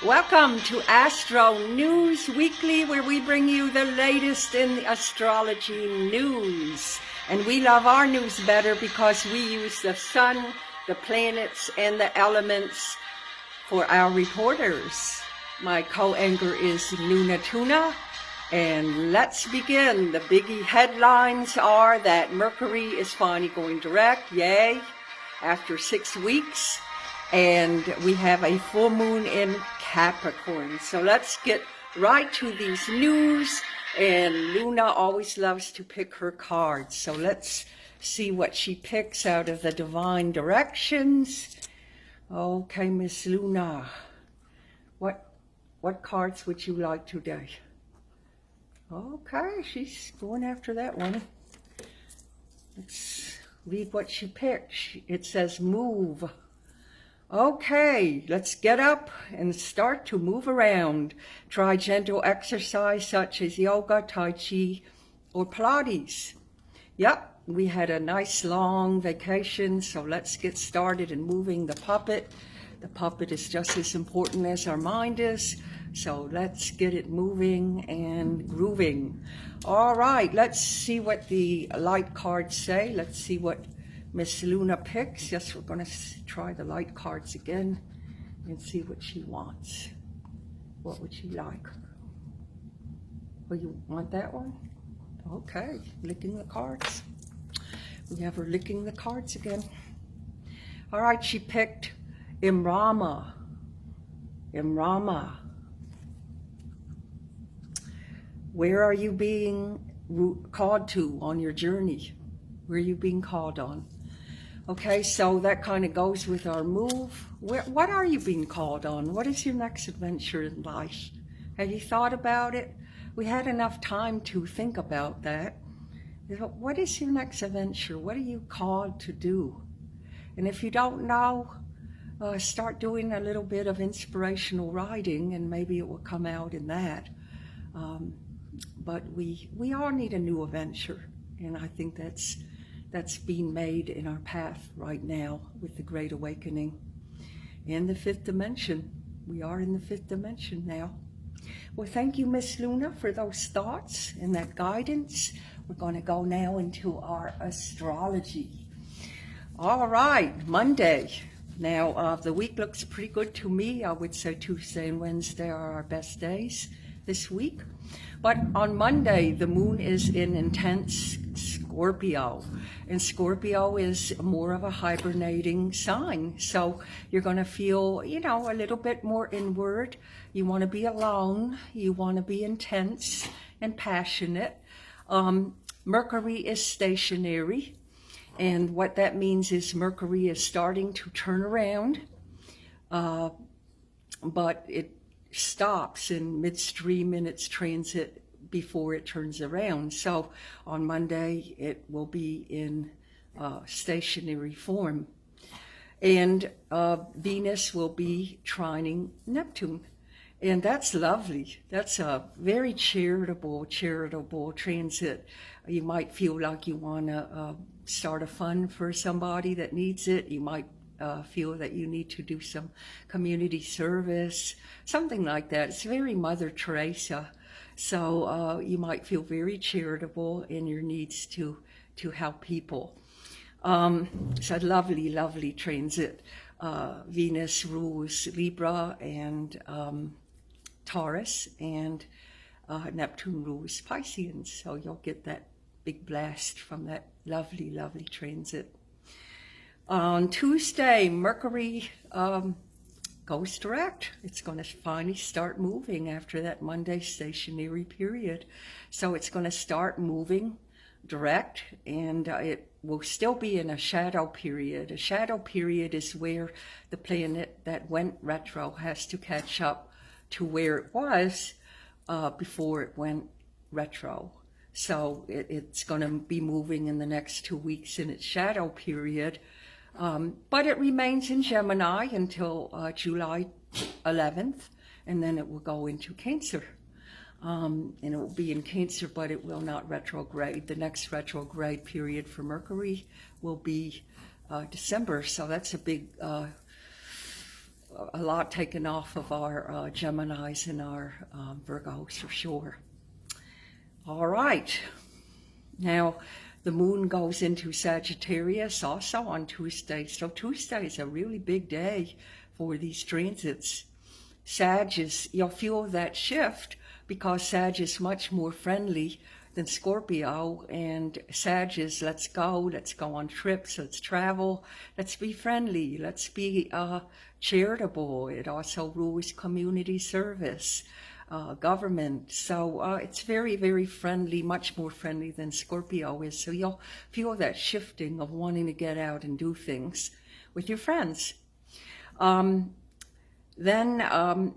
Welcome to Astro News Weekly, where we bring you the latest in the astrology news. And we love our news better because we use the sun, the planets, and the elements for our reporters. My co-anchor is Luna Tuna. And let's begin. The biggie headlines are that Mercury is finally going direct, yay, after 6 weeks. And we have a full moon in Capricorn. So let's get right to these news. And Luna always loves to pick her cards. So let's see what she picks out of the divine directions. Okay, Miss Luna, what cards would you like today? Okay, she's going after that one. Let's read what she picked. It says move. Okay, let's get up and start to move around. Try gentle exercise such as yoga, tai chi, or Pilates. Yep, we had a nice long vacation, so let's get started in moving the puppet. The puppet is just as important as our mind is, so let's get it moving and grooving. All right, let's see what the light cards say. Let's see what Miss Luna picks. Yes, we're going to try the light cards again and see what she wants. What would she like? Oh, you want that one? Okay, licking the cards. We have her licking the cards again. All right, she picked Imrama. Imrama. Where are you being called to on your journey? Where are you being called on? Okay, so that kind of goes with our move. What are you being called on? What is your next adventure in life? Have you thought about it? We had enough time to think about that. What is your next adventure? What are you called to do? And if you don't know, start doing a little bit of inspirational writing and maybe it will come out in that. But we all need a new adventure, and I think that's being made in our path right now with the Great Awakening. In the fifth dimension. We are in the fifth dimension now. Well, thank you, Miss Luna, for those thoughts and that guidance. We're going to go now into our astrology. All right, Monday. Now, the week looks pretty good to me. I would say Tuesday and Wednesday are our best days this week. But on Monday, the moon is in intense Scorpio. And Scorpio is more of a hibernating sign. So you're going to feel, a little bit more inward. You want to be alone. You want to be intense and passionate. Mercury is stationary. And what that means is Mercury is starting to turn around. But it stops in midstream in its transit before it turns around. So on Monday, it will be in stationary form. And Venus will be trining Neptune. And that's lovely. That's a very charitable transit. You might feel like you want to start a fund for somebody that needs it. You might feel that you need to do some community service, something like that. It's very Mother Teresa. So you might feel very charitable in your needs to help people. It's a lovely transit. Venus rules Libra and Taurus, and Neptune rules Pisceans. So you'll get that big blast from that lovely transit. On Tuesday, Mercury goes direct. It's going to finally start moving after that Monday stationary period. So it's going to start moving direct, and it will still be in a shadow period. A shadow period is where the planet that went retro has to catch up to where it was before it went retro. So it's going to be moving in the next 2 weeks in its shadow period. But it remains in Gemini until July 11th, and then it will go into Cancer. And it will be in Cancer, but it will not retrograde. The next retrograde period for Mercury will be December, so that's a big a lot taken off of our Geminis and our Virgos for sure. All right. Now, the moon goes into Sagittarius also on Tuesday. So Tuesday is a really big day for these transits. Sag is, you'll feel that shift because Sag is much more friendly than Scorpio, and Sag is let's go on trips, let's travel, let's be friendly, let's be charitable. It also rules community service, government. So it's very, very friendly, much more friendly than Scorpio is. So you'll feel that shifting of wanting to get out and do things with your friends. Then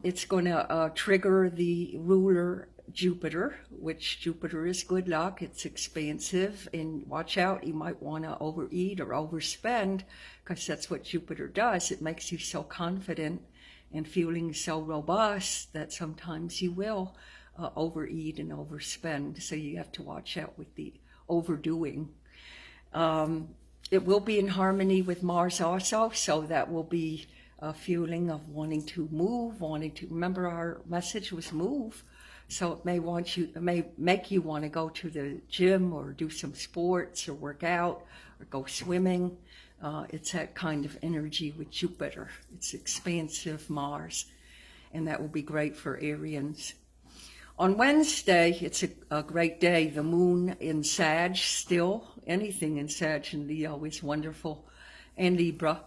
it's going to trigger the ruler Jupiter, which Jupiter is good luck. It's expansive, and watch out, you might want to overeat or overspend, because that's what Jupiter does. It makes you so confident and feeling so robust that sometimes you will overeat and overspend. So you have to watch out with the overdoing. It will be in harmony with Mars also, so that will be a feeling of wanting to move, remember our message was move. So it may make you want to go to the gym or do some sports or work out or go swimming. It's that kind of energy with Jupiter. It's expansive Mars, and that will be great for Arians. On Wednesday, it's a great day. The moon in Sag still. Anything in Sag and Leo is wonderful, and Libra.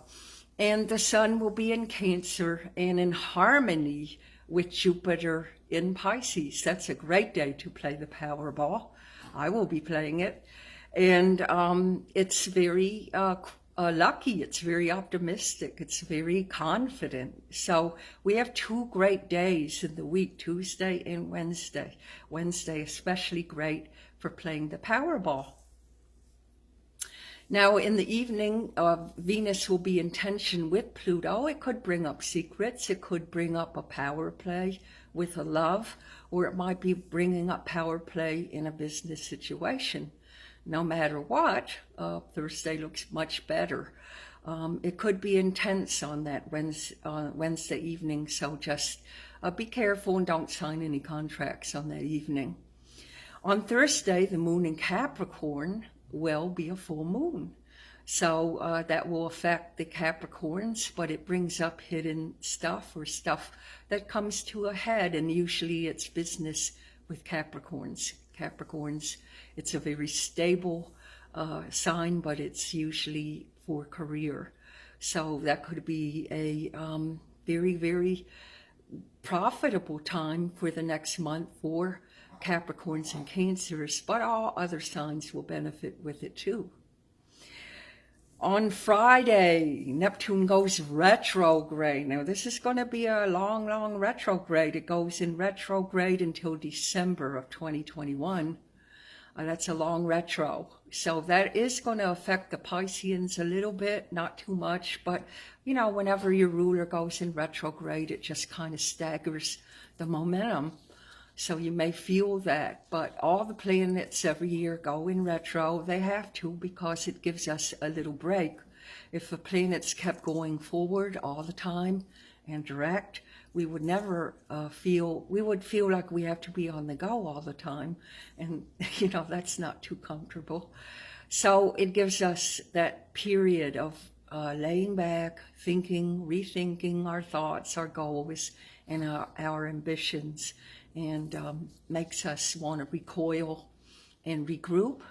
And the sun will be in Cancer and in harmony with Jupiter in Pisces. That's a great day to play the Powerball. I will be playing it. And it's very lucky. It's very optimistic. It's very confident. So we have 2 great days in the week, Tuesday and Wednesday. Wednesday especially great for playing the Powerball. Now, in the evening, Venus will be in tension with Pluto. It could bring up secrets. It could bring up a power play with a love, or it might be bringing up power play in a business situation. No matter what, Thursday looks much better. It could be intense on that Wednesday evening, so just be careful and don't sign any contracts on that evening. On Thursday, the moon in Capricorn will be a full moon. So that will affect the Capricorns, but it brings up hidden stuff or stuff that comes to a head, and usually it's business with Capricorns. Capricorns, it's a very stable sign, but it's usually for career. So that could be a very, very profitable time for the next month for Capricorns and Cancers, but all other signs will benefit with it too. On Friday, Neptune goes retrograde. Now, this is going to be a long, long retrograde. It goes in retrograde until December of 2021. That's a long retro. So that is going to affect the Pisceans a little bit, not too much. But, you know, whenever your ruler goes in retrograde, it just kind of staggers the momentum. So you may feel that, but all the planets every year go in retro. They have to, because it gives us a little break. If the planets kept going forward all the time and direct, we would never we would feel like we have to be on the go all the time. And, you know, that's not too comfortable. So it gives us that period of laying back, thinking, rethinking our thoughts, our goals, and our ambitions. And makes us want to recoil and regroup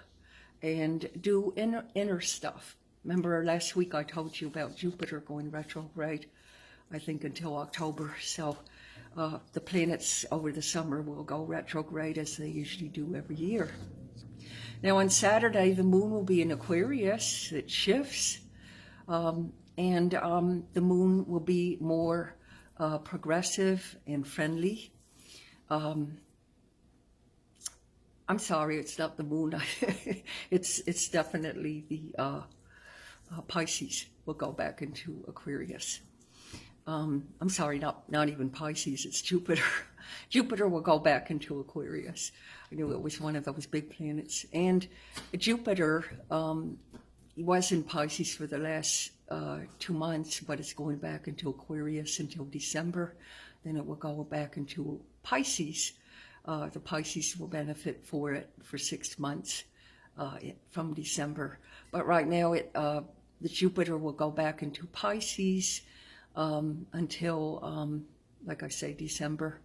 and do inner stuff. Remember last week I told you about Jupiter going retrograde, I think until October. So the planets over the summer will go retrograde as they usually do every year. Now on Saturday, the moon will be in Aquarius. It shifts. And the moon will be more progressive and friendly. I'm sorry, it's not the moon. It's definitely the Pisces will go back into Aquarius. I'm sorry, not even Pisces, it's Jupiter. Jupiter will go back into Aquarius. I knew it was one of those big planets. And Jupiter was in Pisces for the last 2 months, but it's going back into Aquarius until December. Then it will go back into Pisces. The Pisces will benefit for it for 6 months from December. But right now, the Jupiter will go back into Pisces until, like I say, December.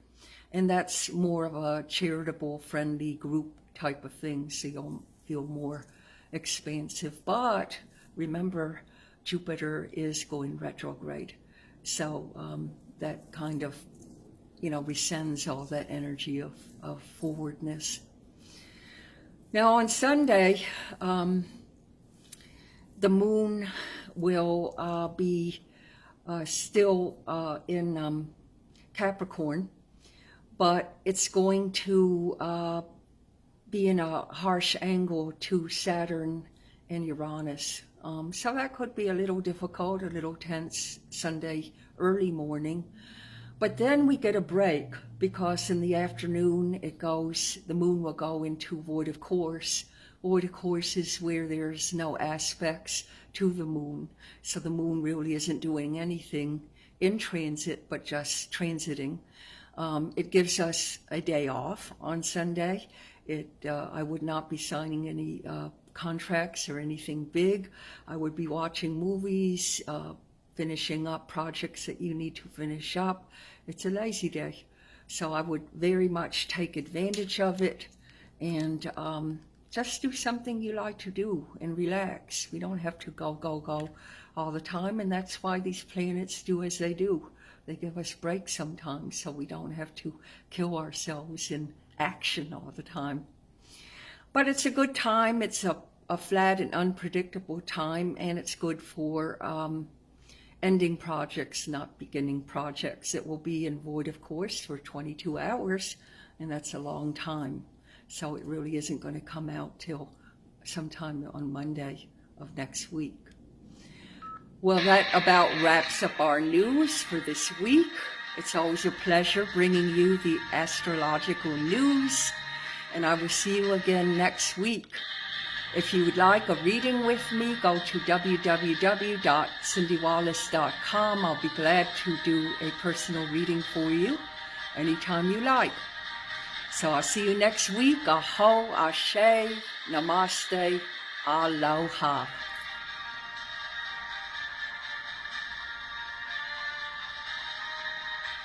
And that's more of a charitable, friendly group type of thing, so you'll feel more expansive. But remember, Jupiter is going retrograde. So that kind of, rescinds all that energy of forwardness. Now on Sunday, the moon will be still in Capricorn, but it's going to be in a harsh angle to Saturn and Uranus. So that could be a little difficult, a little tense Sunday early morning. But then we get a break, because in the afternoon the moon will go into void of course. Void of course is where there's no aspects to the moon. So the moon really isn't doing anything in transit, but just transiting. It gives us a day off on Sunday. I would not be signing any contracts or anything big. I would be watching movies, finishing up projects that you need to finish up. It's a lazy day. So I would very much take advantage of it and just do something you like to do and relax. We don't have to go all the time, and that's why these planets do as they do. They give us breaks sometimes, so we don't have to kill ourselves in action all the time. But it's a good time. It's a flat and unpredictable time, and it's good for ending projects, not beginning projects. It will be in void, of course, for 22 hours, and that's a long time. So it really isn't going to come out till sometime on Monday of next week. Well, that about wraps up our news for this week. It's always a pleasure bringing you the astrological news, and I will see you again next week. If you would like a reading with me, go to www.cyndiwallace.com. I'll be glad to do a personal reading for you anytime you like. So I'll see you next week. Aho, ashe, namaste, aloha.